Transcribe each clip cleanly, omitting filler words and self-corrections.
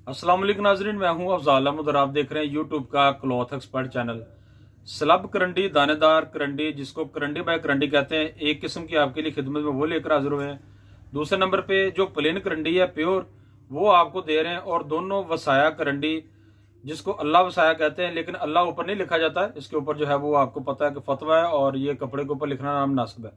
अस्सलाम वालेकुम नाजरीन, मैं हूं अफजाल अहमद और आप देख रहे हैं यूट्यूब का क्लॉथ एक्सपर्ट चैनल। स्लब करंडी, दानेदार करंडी, जिसको करंडी बाय करंडी कहते हैं, एक किस्म की आपके लिए खिदमत में वो लेकर हाजिर हुए हैं। दूसरे नंबर पे जो प्लेन करंडी है प्योर, वो आपको दे रहे हैं। और दोनों वसाया करंडी, जिसको अल्लाह वसाया कहते हैं, लेकिन अल्लाह ऊपर नहीं लिखा जाता है, इसके ऊपर जो है वो आपको पता है कि फतवा है और ये कपड़े के ऊपर लिखना नाम मुनासिब है।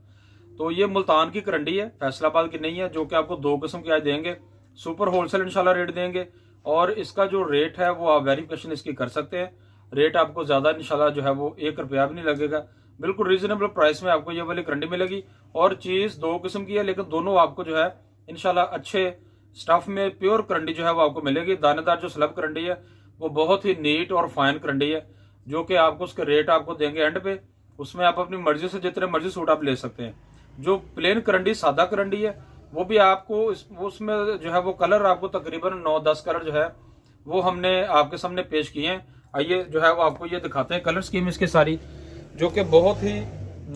तो ये मुल्तान की करंडी है, फैसलाबाद की नहीं है, जो कि आपको दो किस्म की आज देंगे। सुपर होलसेल इंशाल्लाह रेट देंगे और इसका जो रेट है वो आप वेरिफिकेशन इसकी कर सकते हैं। रेट आपको ज़्यादा इंशाल्लाह जो है वो 1 रुपया भी नहीं लगेगा, बिल्कुल रीजनेबल प्राइस में आपको ये वाली करंडी मिलेगी। और चीज़ दो किस्म की है, लेकिन दोनों आपको जो है इंशाल्लाह अच्छे स्टफ में प्योर करंडी जो है वो आपको मिलेगी। दानेदार जो स्लब करंडी है वो बहुत ही नीट और फाइन करंडी है, जो कि आपको उसके रेट आपको देंगे एंड पे। उसमें आप अपनी मर्जी से जितने मर्जी सूट आप ले सकते हैं। जो प्लेन करंडी, सादा करंडी है, वो भी आपको उसमें जो है वो कलर आपको तकरीबन 9-10 कलर जो है वो हमने आपके सामने पेश किए हैं। आइए जो है वो आपको ये दिखाते हैं कलर स्कीम इसकी सारी, जो कि बहुत ही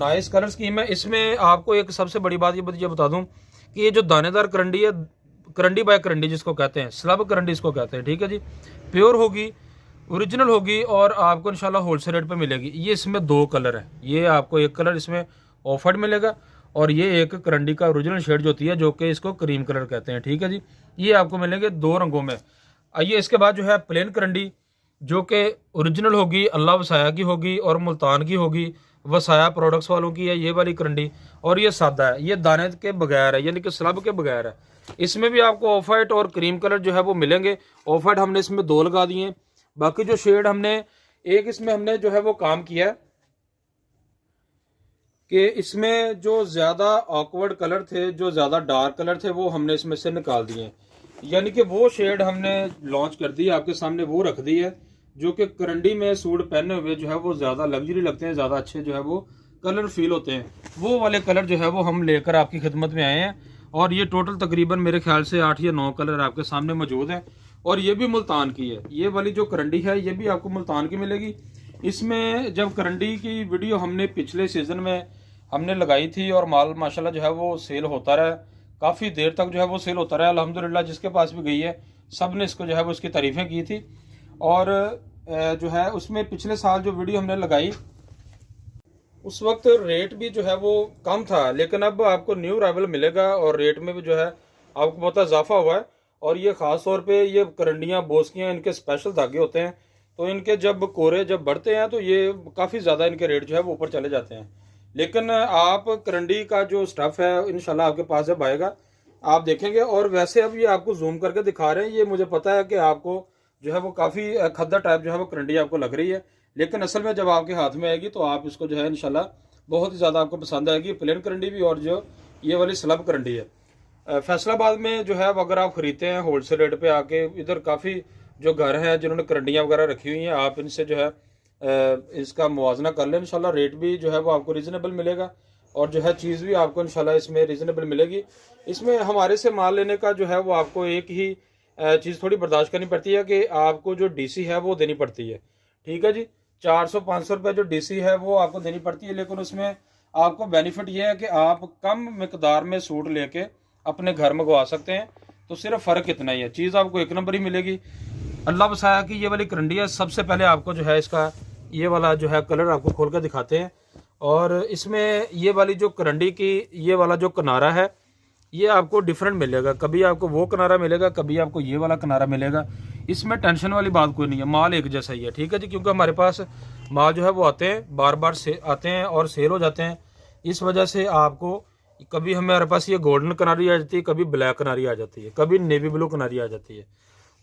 नाइस कलर स्कीम है। इसमें आपको एक सबसे बड़ी बात ये बता दूं कि ये जो दानेदार करंडी है, करंडी बाय करंडी जिसको कहते हैं, स्लब करंडी इसको कहते हैं, ठीक है जी। प्योर होगी, ओरिजिनल होगी और आपको इंशाल्लाह होलसेल रेट पे मिलेगी। ये इसमें दो कलर है, ये आपको एक कलर इसमें ऑफ व्हाइट मिलेगा और ये एक करंडी का ओरिजिनल शेड जो होती है, जो कि इसको क्रीम कलर कहते हैं, ठीक है जी। ये आपको मिलेंगे दो रंगों में। आइए इसके बाद जो है प्लेन करंडी, जो कि ओरिजिनल होगी, अल्लाह वसाया की होगी और मुल्तान की होगी, वसाया प्रोडक्ट्स वालों की है ये वाली करंडी। और ये सादा है, ये दाने के बगैर है, यानी कि स्लब के बगैर है। इसमें भी आपको ऑफ वाइट और क्रीम कलर जो है वो मिलेंगे। ऑफ वाइट हमने इसमें दो लगा दिए, बाकी जो शेड हमने एक इसमें हमने जो है वो काम किया है कि इसमें जो ज़्यादा ऑकवर्ड कलर थे, जो ज़्यादा डार्क कलर थे, वो हमने इसमें से निकाल दिए। यानी कि वो शेड हमने लॉन्च कर दी, आपके सामने वो रख दी है, जो कि करंडी में सूट पहने हुए जो है वो ज़्यादा लग्जरी लगते हैं, ज़्यादा अच्छे जो है वो कलर फील होते हैं। वो वाले कलर जो है वो हम लेकर आपकी खिदमत में आए हैं। और ये टोटल तकरीबन मेरे ख्याल से 8 या 9 कलर आपके सामने मौजूद हैं। और ये भी मुल्तान की है, ये वाली जो करंडी है ये भी आपको मुल्तान की मिलेगी। इसमें जब करंडी की वीडियो हमने पिछले सीज़न में हमने लगाई थी और माल माशाल्लाह जो है वो सेल होता रहा, काफ़ी देर तक जो है वो सेल होता रहा अल्हम्दुलिल्लाह। जिसके पास भी गई है सब ने इसको जो है वो इसकी तारीफ़ें की थी। और जो है उसमें पिछले साल जो वीडियो हमने लगाई उस वक्त रेट भी जो है वो कम था, लेकिन अब आपको न्यू अराइवल मिलेगा और रेट में भी जो है आपको बहुत इजाफा हुआ है। और ये ख़ास तौर पे ये करंडियाँ, बोस्कियाँ, इनके स्पेशल धागे होते हैं, तो इनके जब कोरे जब बढ़ते हैं तो ये काफ़ी ज़्यादा इनके रेट जो है वो ऊपर चले जाते हैं। लेकिन आप करंडी का जो स्टफ़ है इंशाल्लाह आपके पास जब आएगा आप देखेंगे। और वैसे अब ये आपको जूम करके दिखा रहे हैं, ये मुझे पता है कि आपको जो है वो काफ़ी खद्दर टाइप जो है वो करंडी आपको लग रही है, लेकिन असल में जब आपके हाथ में आएगी तो आप इसको जो है इंशाल्लाह बहुत ही ज़्यादा आपको पसंद आएगी, प्लेन करंडी भी और जो ये वाली स्लब करंडी है। फैसलाबाद में जो है अगर आप ख़रीदते हैं होलसेल रेट पे आके, इधर काफ़ी जो घर हैं जिन्होंने करंडियाँ वगैरह रखी हुई हैं, आप इनसे जो है इसका मुवाजना कर लें। इंशाल्लाह रेट भी जो है वो आपको रीज़नेबल मिलेगा और जो है चीज़ भी आपको इंशाल्लाह इसमें रीज़नेबल मिलेगी। इसमें हमारे से माल लेने का जो है वो आपको एक ही चीज़ थोड़ी बर्दाश्त करनी पड़ती है कि आपको जो डीसी है वो देनी पड़ती है, ठीक है जी। 400-500 रुपये जो डीसी है वो आपको देनी पड़ती है, लेकिन उसमें आपको बेनिफिट ये है कि आप कम मिकदार में सूट लेके अपने घर मंगवा सकते हैं। तो सिर्फ फ़र्क इतना ही है, चीज़ आपको एक नंबर ही मिलेगी। अल्लाह बसाया कि ये वाली करंडी है। सबसे पहले आपको जो है इसका ये वाला जो है कलर आपको खोल कर दिखाते हैं। और इसमें ये वाली जो करंडी की ये वाला जो किनारा है ये आपको डिफरेंट मिलेगा, कभी आपको वो किनारा मिलेगा, कभी आपको ये वाला किनारा मिलेगा। इसमें टेंशन वाली बात कोई नहीं है, माल एक जैसा ही है, ठीक है जी। क्योंकि हमारे पास माल जो है वो आते हैं बार बार से आते हैं और सेल हो जाते हैं। इस वजह से आपको कभी हमारे पास ये गोल्डन किनारी आ जाती है, कभी ब्लैक किनारी आ जाती है, कभी नेवी ब्लू किनारी आ जाती है।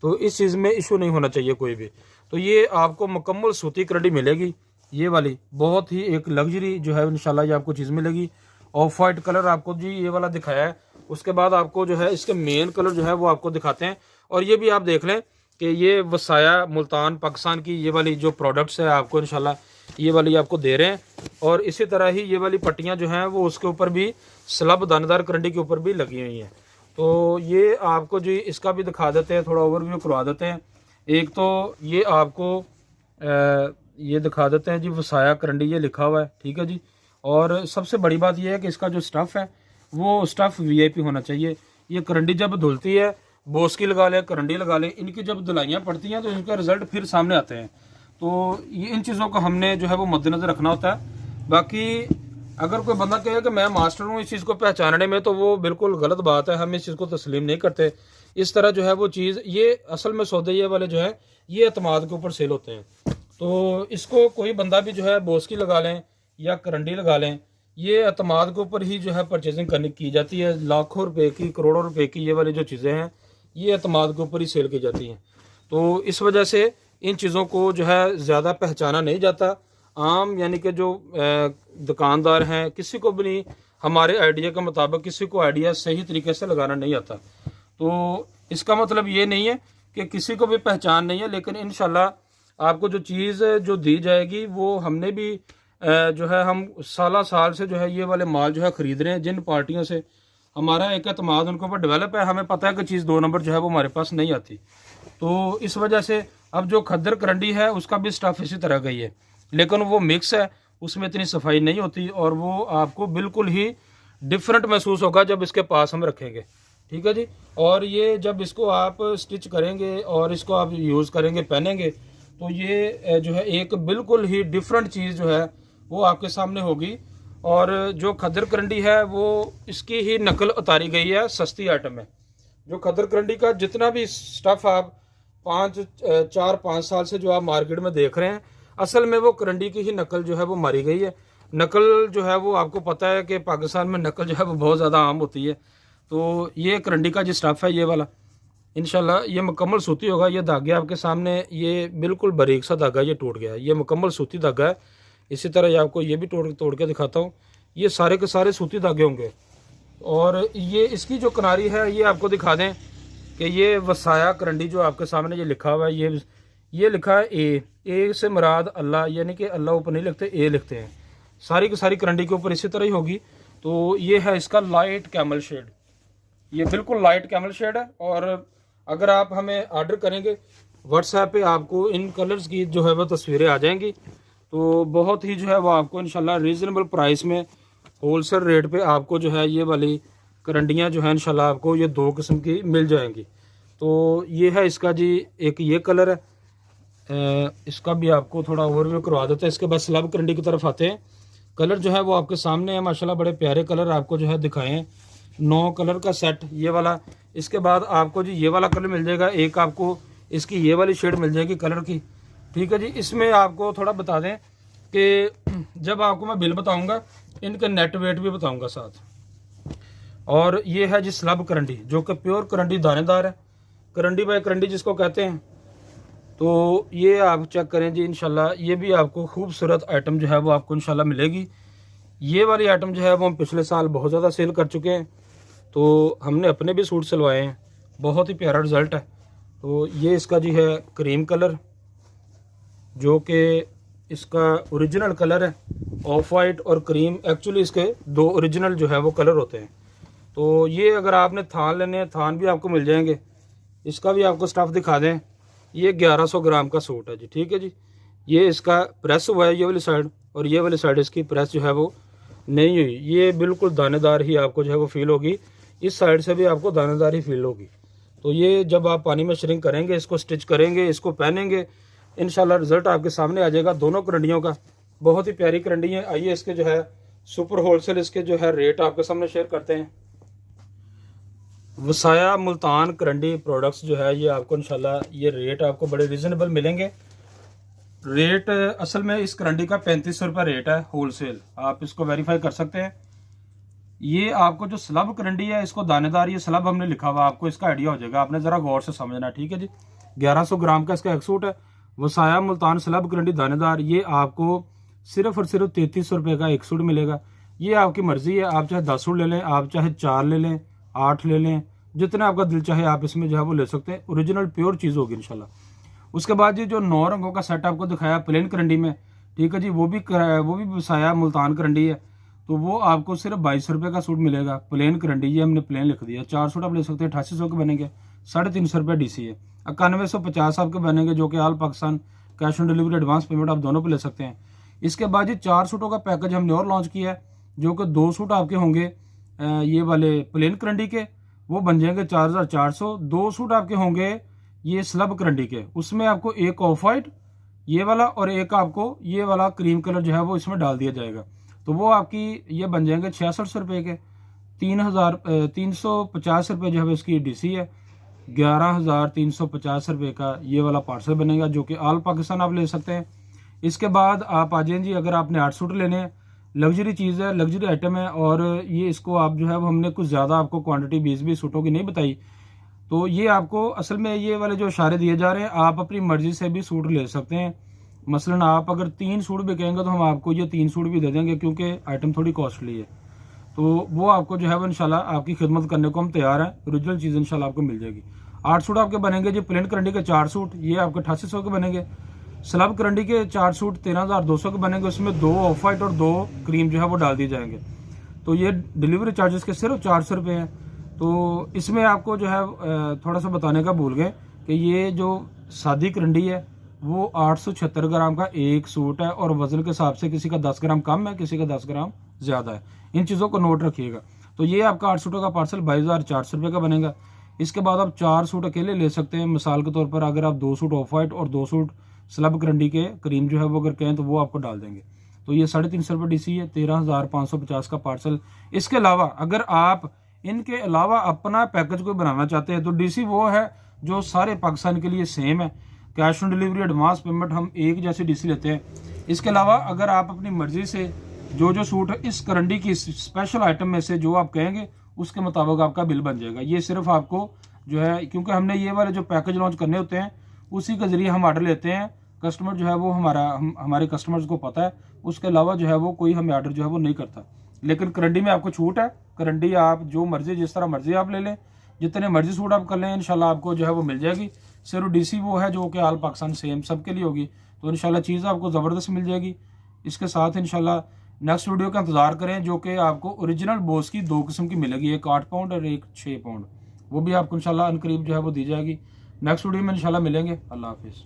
तो इस चीज़ में इशू नहीं होना चाहिए कोई भी। तो ये आपको मुकम्मल सूती करंडी मिलेगी, ये वाली बहुत ही एक लग्जरी जो है इंशाल्लाह ये आपको चीज़ मिलेगी। ऑफ वाइट कलर आपको जी ये वाला दिखाया है, उसके बाद आपको जो है इसके मेन कलर जो है वो आपको दिखाते हैं। और ये भी आप देख लें कि ये वसाया मुल्तान पाकिस्तान की ये वाली जो प्रोडक्ट्स है आपको इंशाल्लाह ये वाली आपको दे रहे हैं। और इसी तरह ही ये वाली पट्टियाँ जो हैं वो उसके ऊपर भी स्लब दानेदार करंडी के ऊपर भी लगी हुई हैं। तो ये आपको जी इसका भी दिखा देते हैं, थोड़ा ओवरव्यू करवा देते हैं। एक तो ये आपको ये दिखा देते हैं जी, वसाया करंडी ये लिखा हुआ है, ठीक है जी। और सबसे बड़ी बात ये है कि इसका जो स्टफ़ है वो स्टफ़ वीआईपी होना चाहिए। ये करंडी जब धुलती है बोस की लगा लें, करंडी लगा लें, इनकी जब धुलाइयाँ पड़ती हैं तो इनका रिजल्ट फिर सामने आते हैं। तो ये इन चीज़ों को हमने जो है वो मद्देनज़र रखना होता है। बाकी अगर कोई बंदा कहे कि मैं मास्टर हूँ इस चीज़ को पहचानने में, तो वो बिल्कुल गलत बात है। हम इस चीज़ को तस्लीम नहीं करते। इस तरह जो है वो चीज़, ये असल में सौदे ये वाले जो है ये एतमाद के ऊपर सेल होते हैं। तो इसको कोई बंदा भी जो है बोस की लगा लें या करंडी लगा लें, ये एतमाद के ऊपर ही जो है परचेजिंग करनी की जाती है। लाखों रुपए की, करोड़ों रुपए की ये वाली जो चीज़ें हैं ये एतमाद के ऊपर ही सेल की जाती हैं। तो इस वजह से इन चीज़ों को जो है ज़्यादा पहचाना नहीं जाता। आम यानी कि जो दुकानदार हैं, किसी को भी नहीं, हमारे आइडिया के मुताबिक किसी को आइडिया सही तरीके से लगाना नहीं आता। तो इसका मतलब ये नहीं है कि किसी को भी पहचान नहीं है, लेकिन इंशाल्लाह आपको जो चीज़ जो दी जाएगी वो हमने भी जो है, हम साल से जो है ये वाले माल जो है ख़रीद रहे हैं जिन पार्टियों से। हमारा एक एतमाद उनके ऊपर डेवलप है। हमें पता है कि चीज़ 2 नंबर जो है वो हमारे पास नहीं आती। तो इस वजह से अब जो खद्दर करंडी है उसका भी स्टफ़ इसी तरह का ही है, लेकिन वो मिक्स है, उसमें इतनी सफाई नहीं होती और वो आपको बिल्कुल ही डिफरेंट महसूस होगा जब इसके पास हम रखेंगे। ठीक है जी। और ये जब इसको आप स्टिच करेंगे और इसको आप यूज़ करेंगे, पहनेंगे, तो ये जो है एक बिल्कुल ही डिफरेंट चीज़ जो है वो आपके सामने होगी। और जो खद्दर करंडी है वो इसकी ही नकल उतारी गई है, सस्ती आइटम है। जो खद्दर करंडी का जितना भी स्टफ़ आप 4-5 साल से जो आप मार्केट में देख रहे हैं, असल में वो करंडी की ही नकल जो है वो मारी गई है। नकल जो है वो आपको पता है कि पाकिस्तान में नकल जो है वो बहुत ज़्यादा आम होती है। तो ये करंडी का जो स्टफ़ है ये वाला, इंशाल्लाह ये मुकम्मल सूती होगा। ये धागे आपके सामने, ये बिल्कुल बारीक सा धागा, ये टूट गया है, ये मुकम्मल सूती धागा है। इसी तरह ये आपको ये भी तोड़ के दिखाता हूँ। ये सारे के सारे सूती धागे होंगे। और ये इसकी जो किनारी है ये आपको दिखा दें कि ये वसाया करंडी जो आपके सामने ये लिखा हुआ है, ये लिखा है ए से मुराद अल्लाह, यानी कि अल्लाह ऊपर नहीं लिखते, ए लिखते हैं। सारी की सारी करंडी के ऊपर इसी तरह ही होगी। तो ये है इसका लाइट कैमल शेड, ये बिल्कुल लाइट कैमल शेड है। और अगर आप हमें ऑर्डर करेंगे व्हाट्सएप पे, आपको इन कलर्स की जो है वो तस्वीरें आ जाएंगी। तो बहुत ही जो है वो आपको इंशाल्लाह रीज़नेबल प्राइस में होलसेल रेट पे आपको जो है ये वाली करंडियाँ जो है इंशाल्लाह आपको ये 2 किस्म की मिल जाएंगी। तो ये है इसका जी, एक ये कलर है, इसका भी आपको थोड़ा ओवरव्यू करवा देते हैं। इसके बाद स्लब करंडी की तरफ आते हैं। कलर जो है वो आपके सामने है, माशाल्लाह बड़े प्यारे कलर आपको जो है दिखाए हैं। 9 कलर का सेट ये वाला। इसके बाद आपको जी ये वाला कलर मिल जाएगा, एक आपको इसकी ये वाली शेड मिल जाएगी कलर की। ठीक है जी। इसमें आपको थोड़ा बता दें कि जब आपको मैं बिल बताऊंगा इनका नेट वेट भी बताऊंगा साथ। और ये है जी स्लब करंडी, जो कि प्योर करंडी दानेदार है, करंडी बाय करंडी जिसको कहते हैं। तो ये आप चेक करें जी, इंशाल्लाह ये भी आपको खूबसूरत आइटम जो है वो आपको इंशाल्लाह मिलेगी। ये वाली आइटम जो है वो हम पिछले साल बहुत ज़्यादा सेल कर चुके हैं। तो हमने अपने भी सूट सिलवाए हैं, बहुत ही प्यारा रिज़ल्ट है। तो ये इसका जी है क्रीम कलर, जो कि इसका ओरिजिनल कलर है। ऑफ वाइट और क्रीम एक्चुअली इसके 2 ओरिजिनल जो है वो कलर होते हैं। तो ये अगर आपने थान लेने हैं, थान भी आपको मिल जाएंगे। इसका भी आपको स्टफ़ दिखा दें। ये 1100 ग्राम का सूट है जी। ठीक है जी। ये इसका प्रेस हुआ है ये वाली साइड, और ये वाली साइड इसकी प्रेस जो है वो नहीं हुई। ये बिल्कुल दानेदार ही आपको जो है वो फील होगी, इस साइड से भी आपको दानेदार ही फील होगी। तो ये जब आप पानी में श्रिंक करेंगे, इसको स्टिच करेंगे, इसको पहनेंगे, इंशाल्लाह रिजल्ट आपके सामने आ जाएगा दोनों करंडियों का। बहुत ही प्यारी करंडी है। आइए इसके जो है सुपर होलसेल इसके जो है रेट आपके सामने शेयर करते हैं। वसाया मुल्तान करंडी प्रोडक्ट्स जो है ये आपको इंशाल्लाह ये रेट आपको बड़े रीज़नेबल मिलेंगे। रेट असल में इस करंडी का 3500 रुपये रेट है होलसेल, आप इसको वेरीफाई कर सकते हैं। ये आपको जो स्लब करंडी है, इसको दानेदार ये स्लब हमने लिखा हुआ, आपको इसका आइडिया हो जाएगा, आपने ज़रा गौर से समझना। ठीक है जी। 1100 ग्राम का इसका एक सूट है। वसाया मुल्तान स्लब करंडी दानेदार, ये आपको सिर्फ और सिर्फ 3300 रुपये का एक सूट मिलेगा। ये आपकी मर्ज़ी है, आप चाहे 10 सूट ले लें, आप चाहे 4 ले लें, 8 ले लें, जितना आपका दिल चाहे आप इसमें जो है वो ले सकते हैं। ओरिजिनल प्योर चीज़ होगी इंशाल्लाह। उसके बाद जी जो 9 रंगों का सेट आपको दिखाया प्लेन करंडी में, ठीक है जी, वो भी वसाया मुल्तान करंडी है। तो वो आपको सिर्फ 2200 रुपये का सूट मिलेगा प्लेन करंडी। ये हमने प्लेन लिख दिया। 4 सूट आप ले सकते हैं, 8800 के बनेंगे, 350 रुपये DC है। 9150 आपके बनेंगे, जो कि all Pakistan cash on delivery advance payment आप दोनों पे ले सकते हैं। इसके बाद जी 4 सूटों का पैकेज हमने और लॉन्च किया है, जो कि 2 सूट आपके होंगे ये वाले प्लेन करंडी के, वो बन जाएंगे 4400। 2 सूट आपके होंगे ये स्लब करंडी के, उसमें आपको एक ऑफ वाइट ये वाला और एक आपको ये वाला क्रीम कलर जो है वो इसमें डाल दिया जाएगा। तो वो आपकी ये बन जाएंगे 6600 रुपये के। 3,350 रुपये जो है इसकी डीसी है। 11,350 रुपये का ये वाला पार्सल बनेगा, जो कि ऑल पाकिस्तान आप ले सकते हैं। इसके बाद आप आ जाएं जी, अगर आपने 8 सूट लेने हैं, लग्जरी चीज़ है, लग्जरी आइटम है, और ये इसको आप जो है वो हमने कुछ ज़्यादा आपको क्वांटिटी 20-20 सूटों की नहीं बताई। तो ये आपको असल में ये वाले जो इशारे दिए जा रहे हैं, आप अपनी मर्जी से भी सूट ले सकते हैं। मसलन आप अगर 3 सूट भी कहेंगे तो हम आपको ये 3 सूट भी दे देंगे, क्योंकि आइटम थोड़ी कॉस्टली है। तो वो आपको जो है वो इंशाल्लाह आपकी खिदमत करने को हम तैयार हैं। ओरिजिनल चीज़ इंशाल्लाह आपको मिल जाएगी। 8 सूट आपके बनेंगे जी प्लेन करंडी के 4 सूट, ये आपके 8800 के बनेंगे। स्लब करंडी के 4 सूट 13,200 के बनेंगे, उसमें 2 ऑफ वाइट और 2 क्रीम जो है वो डाल दिए जाएंगे। तो ये डिलीवरी चार्जेस के सिर्फ 400 रुपये हैं। तो इसमें आपको जो है थोड़ा सा बताने का भूल गए कि ये जो सादी करंडी है वो 876 ग्राम का एक सूट है, और वजन के हिसाब से किसी का 10 ग्राम कम है, किसी का 10 ग्राम ज़्यादा है। इन चीज़ों को नोट रखिएगा। तो ये आपका 8 सूटों का पार्सल 22,400 रुपये का बनेगा। इसके बाद आप 4 सूट अकेले ले सकते हैं। मिसाल के तौर पर अगर आप 2 सूट ऑफ वाइट और 2 सूट स्लब करंडी के क्रीम जो है वो अगर कहें तो वो आपको डाल देंगे। तो ये 350 रुपये डीसी है, 13,550 का पार्सल। इसके अलावा अगर आप इनके अलावा अपना पैकेज कोई बनाना चाहते हैं तो डीसी वो है जो सारे पाकिस्तान के लिए सेम है। Cash on delivery, advance payment हम एक जैसे डीसी लेते हैं। इसके अलावा अगर आप अपनी मर्जी से जो सूट इस करंडी की स्पेशल आइटम में से जो आप कहेंगे उसके मुताबिक आपका बिल बन जाएगा। ये सिर्फ आपको जो है, क्योंकि हमने ये वाले जो पैकेज लॉन्च करने होते हैं उसी के जरिए हम ऑर्डर लेते हैं। कस्टमर जो है वो हमारे कस्टमर्स को पता है, उसके अलावा जो है वो कोई हमें ऑर्डर जो है वो नहीं करता। लेकिन करंडी में आपको छूट है। करंडी आप जो मर्जी, जिस तरह मर्जी आप ले लें, जितने मर्जी सूट आप कर लें, इंशाल्लाह आपको जो है वो मिल जाएगी। सिर्फ डीसी वो है जो कि ऑल पाकिस्तान सेम सबके लिए होगी। तो इंशाल्लाह चीज़ आपको ज़बरदस्त मिल जाएगी। इसके साथ इंशाल्लाह नेक्स्ट वीडियो का इंतजार करें, जो कि आपको ओरिजिनल बोस की 2 किस्म की मिलेगी, एक 8 पाउंड और एक 6 पाउंड। वो भी आपको इंशाल्लाह अनकरीब जो है वो दी जाएगी। नेक्स्ट वीडियो में इंशाल्लाह मिलेंगे। अल्लाह हाफिज़।